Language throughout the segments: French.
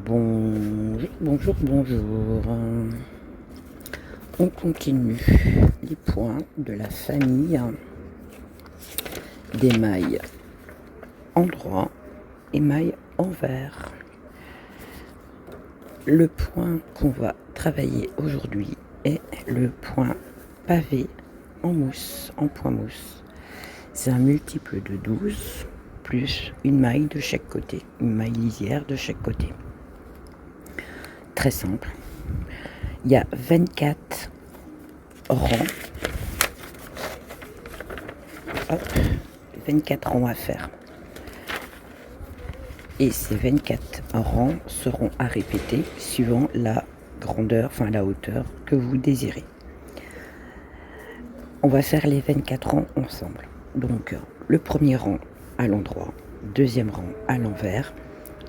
Bonjour, bonjour, bonjour. On continue les points de la famille des mailles endroit et mailles envers. Le point qu'on va travailler aujourd'hui est le point pavé en mousse, en point mousse. C'est un multiple de 12 plus une maille de chaque côté, une maille lisière de chaque côté. Très simple. Il y a 24 rangs. Hop, 24 rangs à faire. Et ces 24 rangs seront à répéter suivant la grandeur, enfin la hauteur que vous désirez. On va faire les 24 rangs ensemble. Donc le premier rang à l'endroit, deuxième rang à l'envers,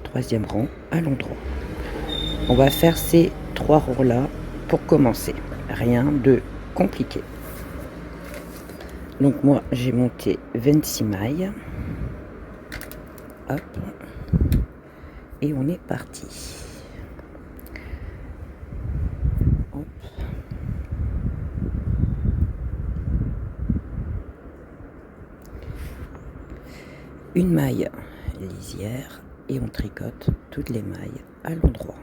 troisième rang à l'endroit. On va faire ces 3 rangs là pour commencer. Rien de compliqué. Donc moi j'ai monté 26 mailles. Hop. Et on est parti. Hop. Une maille lisière et on tricote toutes les mailles à l'endroit.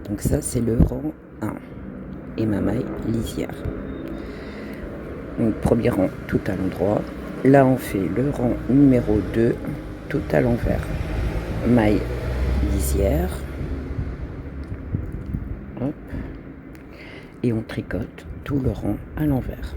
Donc ça c'est le rang 1 et ma maille lisière. Donc premier rang tout à l'endroit. Là on fait le rang numéro 2 tout à l'envers. Maille lisière. Hop. Et on tricote tout le rang à l'envers.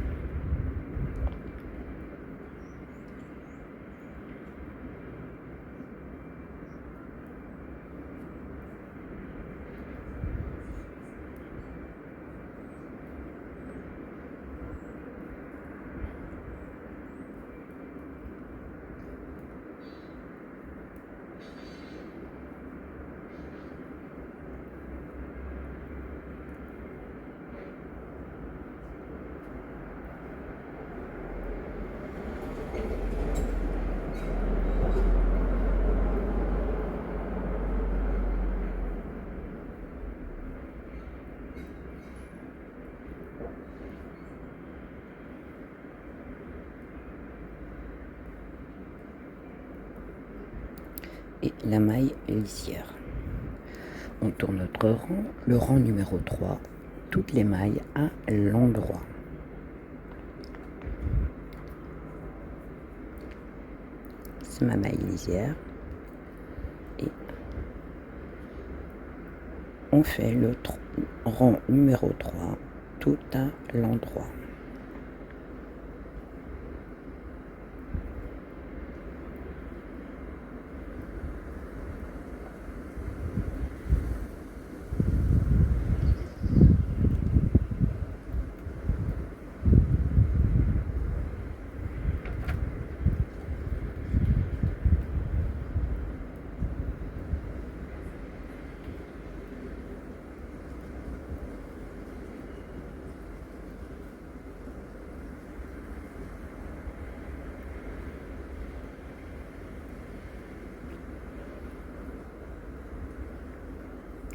Et la maille lisière. On tourne notre rang, le rang numéro 3, toutes les mailles à l'endroit. C'est ma maille lisière. Et on fait le rang numéro 3 tout à l'endroit.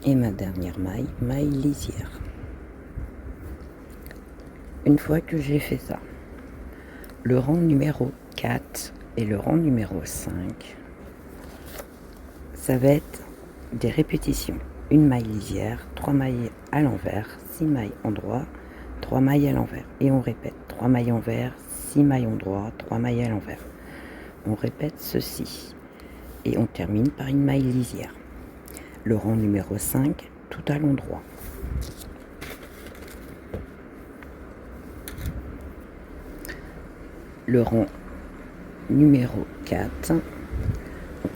Et ma dernière maille, maille lisière. Une fois que j'ai fait ça, le rang numéro 4 et le rang numéro 5, ça va être des répétitions. une maille lisière, 3 mailles à l'envers, 6 mailles endroit, 3 mailles à l'envers. Et on répète 3 mailles envers, 6 mailles endroit, 3 mailles à l'envers. On répète ceci. Et on termine par une maille lisière. Le rang numéro 5, tout à l'endroit. Le rang numéro 4. Donc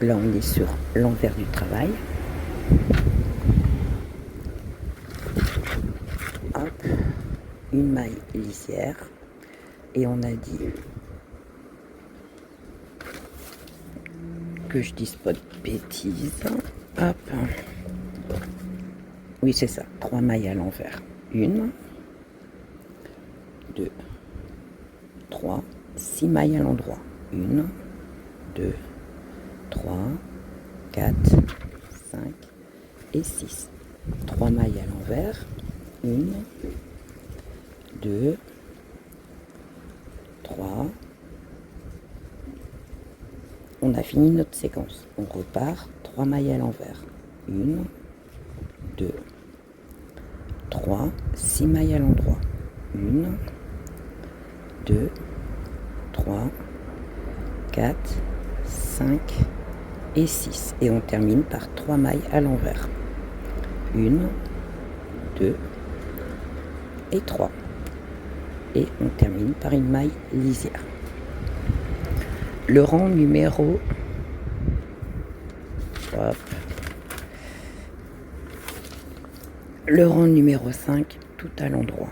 là, on est sur l'envers du travail. Hop, une maille lisière. Et on a dit que je dise pas de bêtises. Hop. Oui, c'est ça. 3 mailles à l'envers. 1, 2, 3, 6 mailles à l'endroit. 1, 2, 3, 4, 5 et 6. 3 mailles à l'envers. 1, 2, 3. On a fini notre séquence. On repart. 3 mailles à l'envers. 1, 2, 3, 6 mailles à l'endroit. 1, 2, 3, 4, 5 et 6. Et on termine par 3 mailles à l'envers. 1, 2 et 3. Et on termine par une maille lisière. Le rang numéro... Hop. Le rang numéro 5, tout à l'endroit.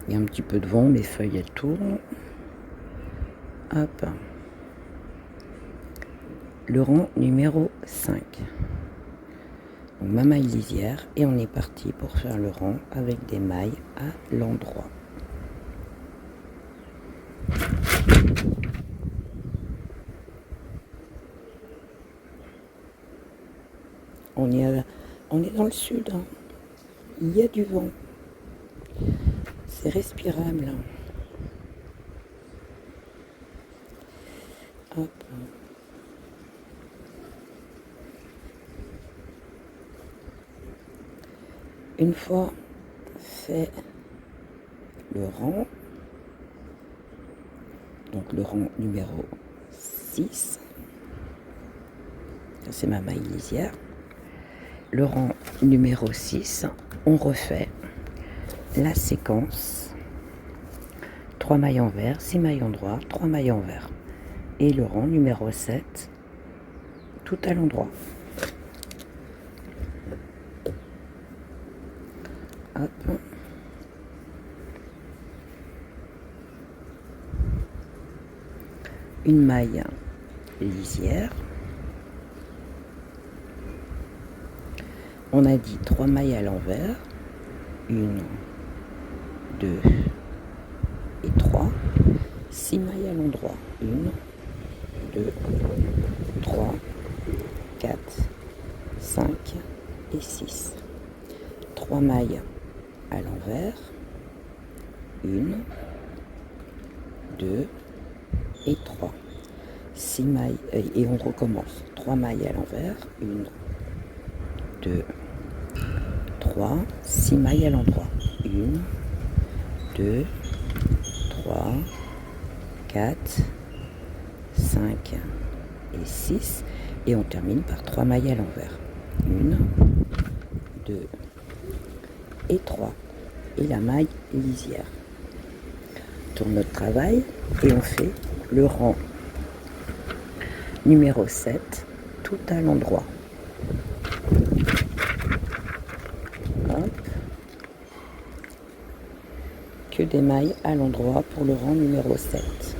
Il y a un petit peu de vent, mes feuilles elles tournent. Hop. Le rang numéro 5. Donc ma maille lisière et on est parti pour faire le rang avec des mailles à l'endroit. On est dans le sud, hein. Il y a du vent. C'est respirable. Hop. Une fois fait le rang, donc le rang numéro 6, c'est ma maille lisière. Le rang numéro 6, on refait la séquence 3 mailles envers, 6 mailles endroit, 3 mailles envers. Et le rang numéro 7, tout à l'endroit. Hop. Une maille lisière. On a dit 3 mailles à l'envers. 1, 2 et 3. 6 mailles à l'endroit. 1, 2, 3, 4, 5 et 6. 3 mailles à l'envers. 1, 2 et 3. 6 mailles et on recommence. 3 mailles à l'envers. 1, 2, 3, 6 mailles à l'endroit. 1, 2, 3, 4, 5 et 6. Et on termine par 3 mailles à l'envers. 1, 2 et 3. Et la maille lisière. On tourne notre travail et on fait le rang numéro 7 tout à l'endroit. Hop. Que des mailles à l'endroit pour le rang numéro 7.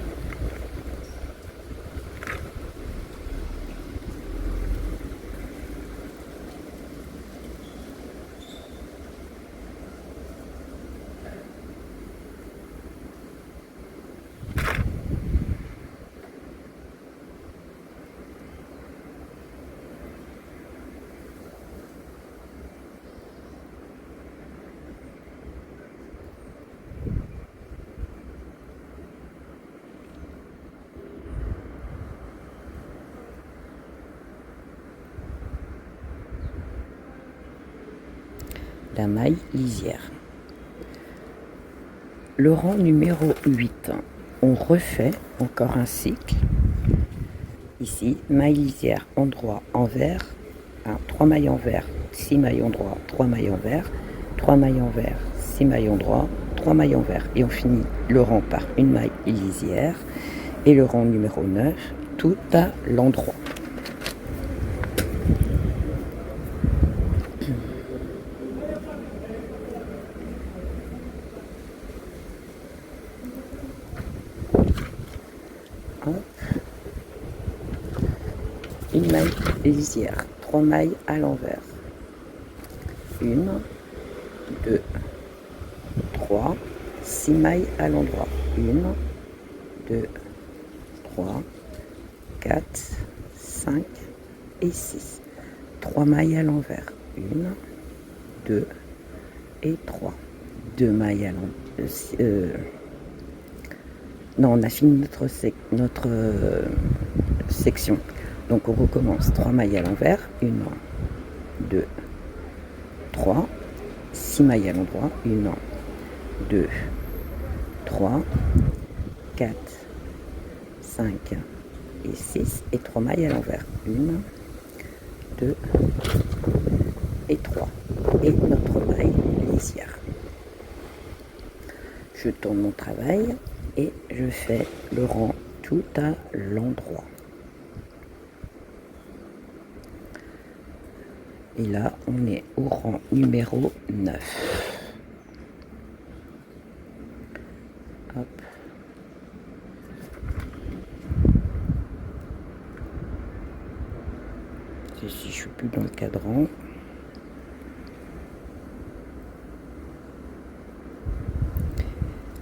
la maille lisière. Le rang numéro 8, on refait encore un cycle. Ici, maille lisière, endroit, envers, 3 mailles envers, 6 mailles endroit, 3 mailles envers, 3 mailles envers, 6 mailles endroit, 3 mailles envers. Et on finit le rang par une maille lisière et le rang numéro 9, tout à l'endroit. Une maille lisière, 3 mailles à l'envers, 1, 2, 3, 6 mailles à l'endroit, 1, 2, 3, 4, 5 et 6, 3 mailles à l'envers, 1, 2 et 3, 2 mailles à l'envers. Non, on a fini notre section. Donc on recommence 3 mailles à l'envers, 1, 2, 3, 6 mailles à l'endroit, 1, 2, 3, 4, 5 et 6 et 3 mailles à l'envers, 1, 2 et 3 et notre maille lisière. Je tourne mon travail et je fais le rang tout à l'endroit. Et là, on est au rang numéro 9. Hop. Ici, je suis plus dans le cadran.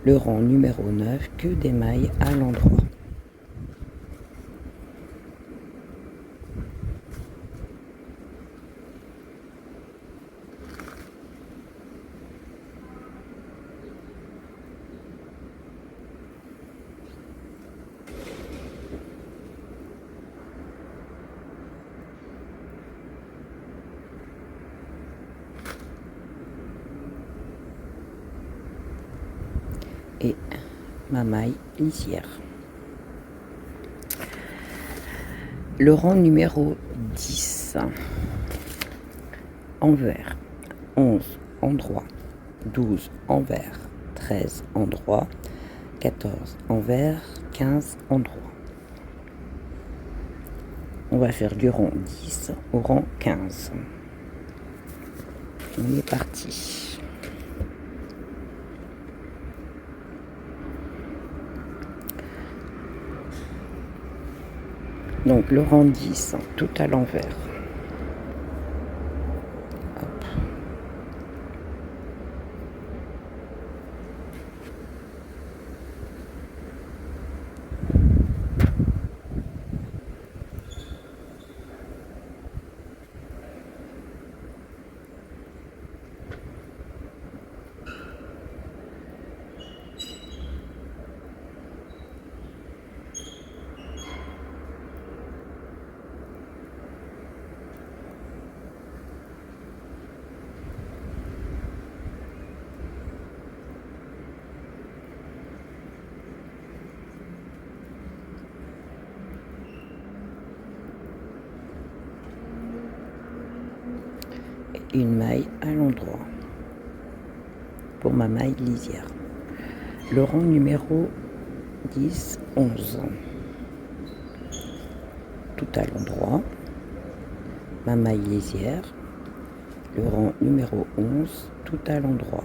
Le rang numéro 9, que des mailles à l'endroit. Et ma maille lisière. Le rang numéro 10, envers, 11 endroit, 12 envers, 13 endroit, 14 envers, 15 endroit. On va faire du rang 10 au rang 15. On est parti. Donc le rang 10, tout à l'envers. Une maille à l'endroit pour ma maille lisière. Le rang numéro 10, 11. Tout à l'endroit, ma maille lisière. Le rang numéro 11, tout à l'endroit.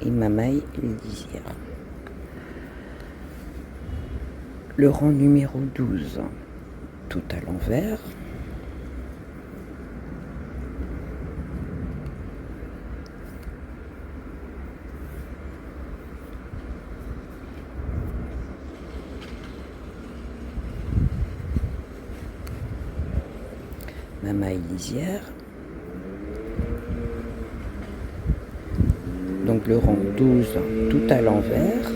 et ma maille lisière. Le rang numéro 12, tout à l'envers. Ma maille lisière. Donc le rang 12 tout à l'envers.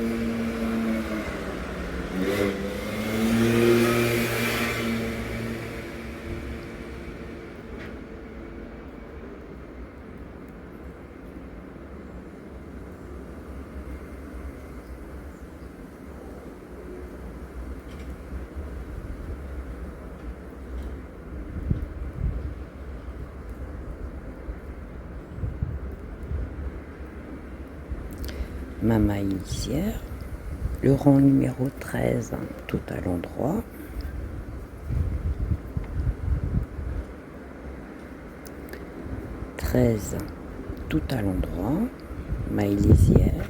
Ma maille lisière, le rang numéro 13 tout à l'endroit, tout à l'endroit, maille lisière,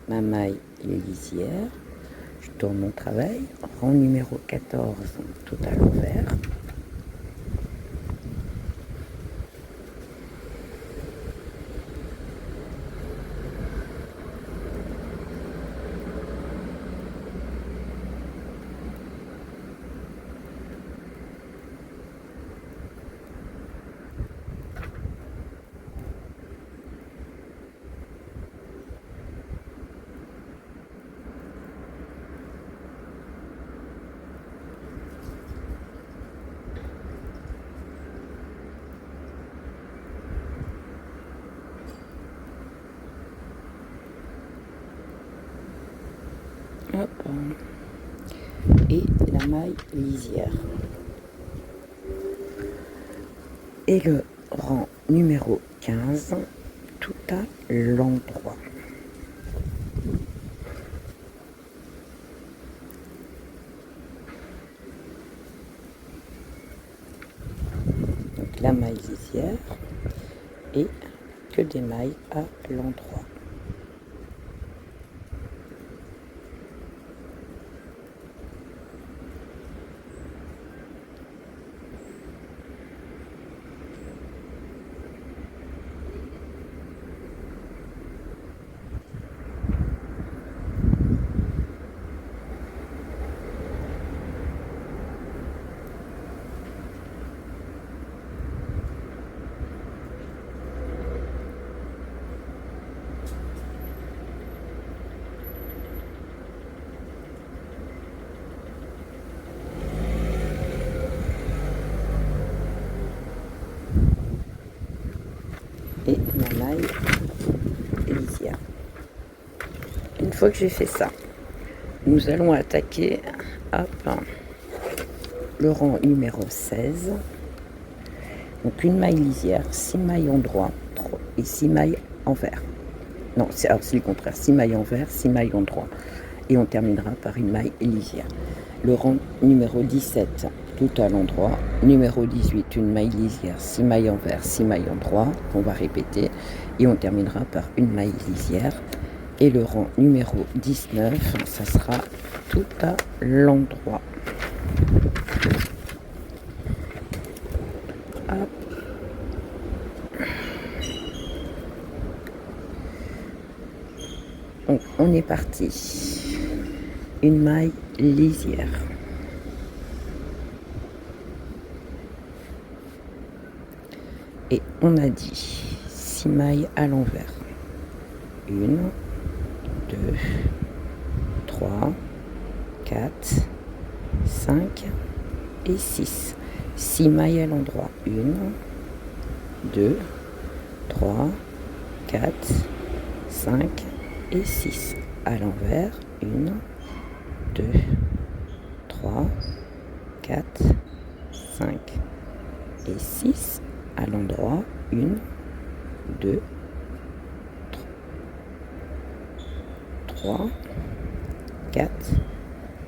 ma maille lisière, je tourne mon travail, rang numéro 14 tout à l'envers, hop, et la maille lisière. Et le rang numéro 15 tout à l'endroit. Donc la maille lisière et que des mailles à l'endroit. Et ma maille lisière. Une fois que j'ai fait ça, nous allons attaquer le rang numéro 16. Donc une maille lisière, 6 mailles endroit et 6 mailles envers. Non, c'est le contraire, 6 mailles envers, 6 mailles endroit. Et on terminera par une maille lisière. Le rang numéro 17, tout à l'endroit. Numéro 18, une maille lisière, 6 mailles envers, 6 mailles endroit. On va répéter. Et on terminera par une maille lisière. Et le rang numéro 19, ça sera tout à l'endroit. Hop. Donc on est parti. Une maille lisière. Et on a dit 6 mailles à l'envers. 1, 2, 3, 4, 5 et 6. 6 mailles à l'endroit. 1, 2, 3, 4, 5 et 6. À l'envers. 1, 2, 3, 4, 5 et 6. À l'endroit. 1, 2, 3, 4,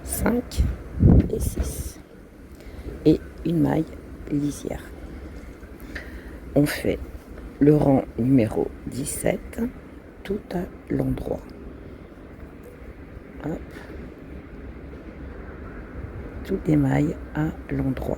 5 et 6. Et une maille lisière. On fait le rang numéro 17 tout à l'endroit. Hop. Toutes les mailles à l'endroit.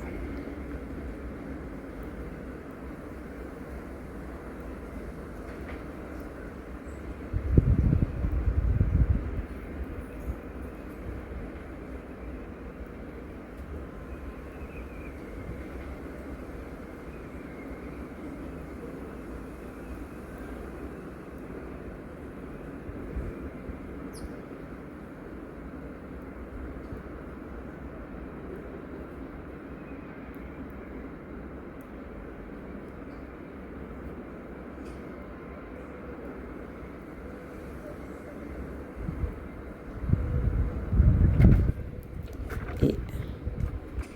Et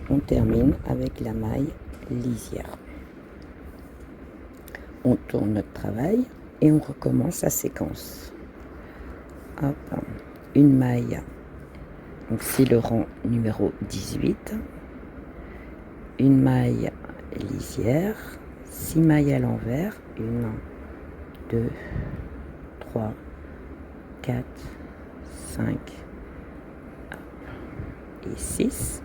on termine avec la maille lisière. On tourne notre travail et on recommence la séquence. Hop, une maille, donc c'est le rang numéro 18, une maille lisière, 6 mailles à l'envers, 1, 2, 3, 4, 5 et 6.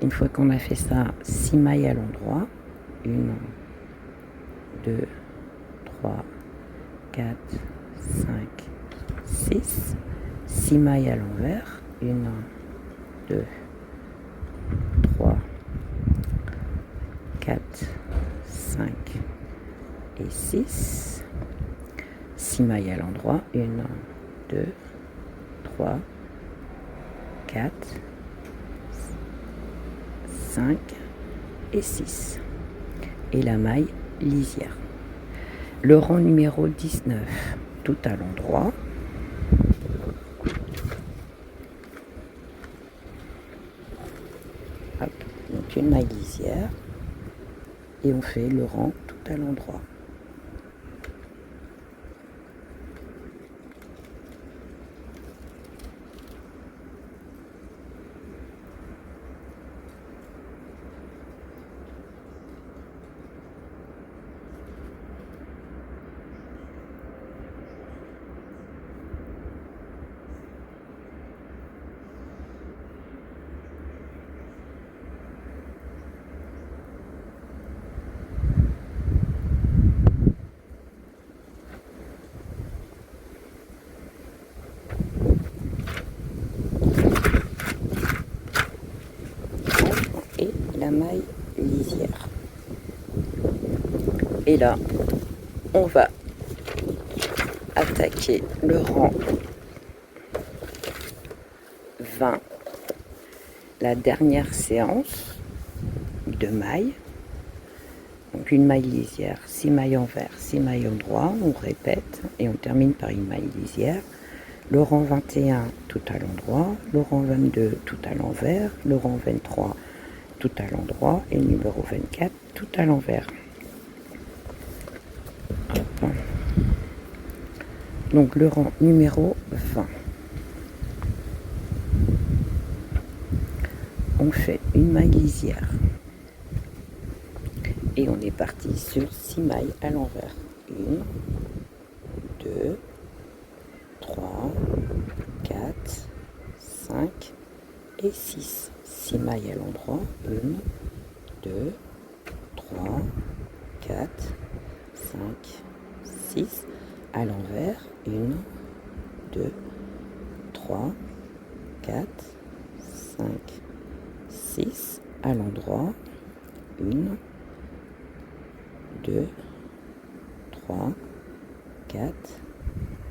Une fois qu'on a fait ça, 6 mailles à l'endroit, 1, 2, 3, 4, 5, 6, 6 mailles à l'envers, 1, 2, 3, 4, 5 et 6, 6 mailles à l'endroit, 1, 2, 3, 4, 5 et 6. Et la maille lisière. Le rang numéro 19, tout à l'endroit. Hop, donc une maille lisière. Et on fait le rang tout à l'endroit. Et la maille lisière. Et là, on va attaquer le rang 20, la dernière séance de mailles. Donc une maille lisière, 6 mailles envers, 6 mailles endroit, on répète et on termine par une maille lisière. Le rang 21 tout à l'endroit, le rang 22 tout à l'envers, le rang 23 tout à l'endroit et le numéro 24 tout à l'envers. Donc le rang numéro 20. On fait une maille lisière. Et on est parti sur 6 mailles à l'envers. 1, 2, 3, 4, 5 et 6. 6 mailles à l'endroit. 1, 2, 3, 4, 5, 6. À l'envers. 1, 2, 3, 4, 5, 6. À l'endroit. 1, 2, 3, 4,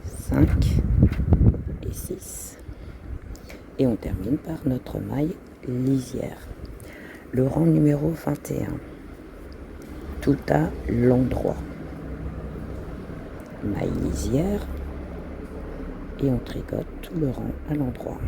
5 et 6. Et on termine par notre maille lisière. Le rang numéro 21. Tout à l'endroit. Maille lisière. Et on tricote tout le rang à l'endroit.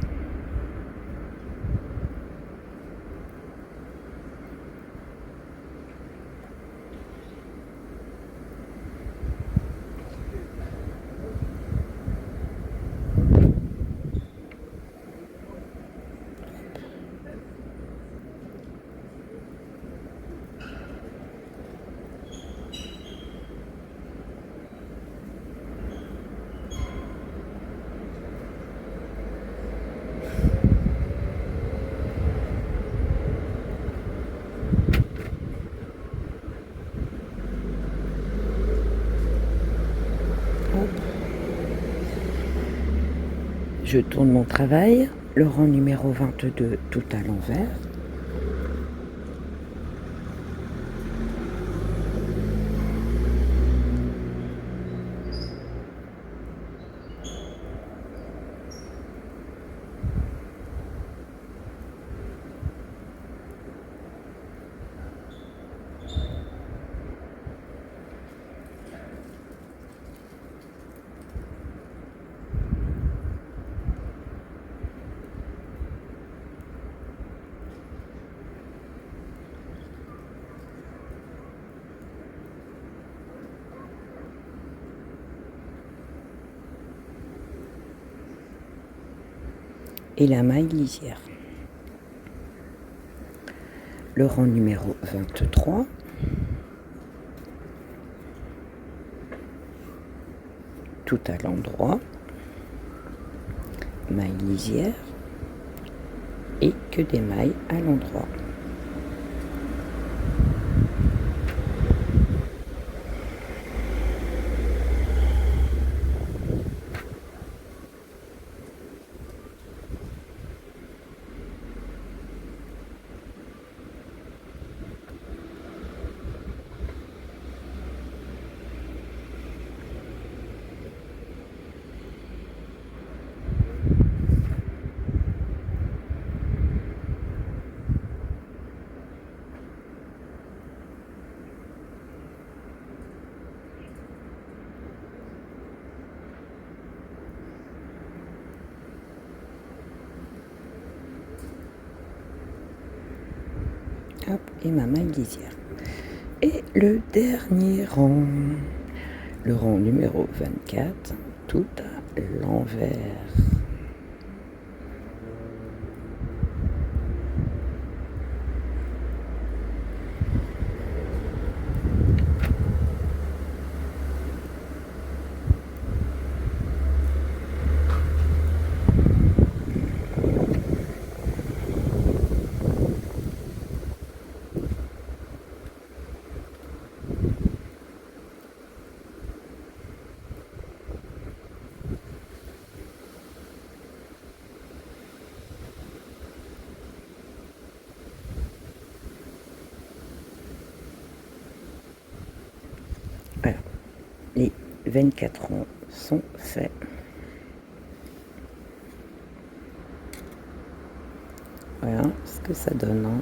Je tourne mon travail, le rang numéro 22 tout à l'envers. Et la maille lisière. Le rang numéro 23. Tout à l'endroit. Maille lisière. Et que des mailles à l'endroit. Hop, et ma maille lisière. Et le dernier rang, le rang numéro 24, tout à l'envers. Voilà, les 24 rangs sont faits. Voilà ce que ça donne.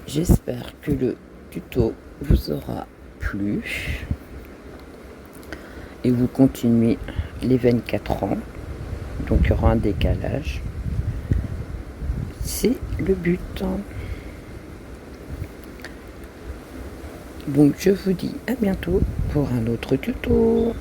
J'espère que le tuto vous aura plu et vous continuez les 24 rangs. Donc il y aura un décalage. C'est le but. Donc je vous dis à bientôt pour un autre tuto.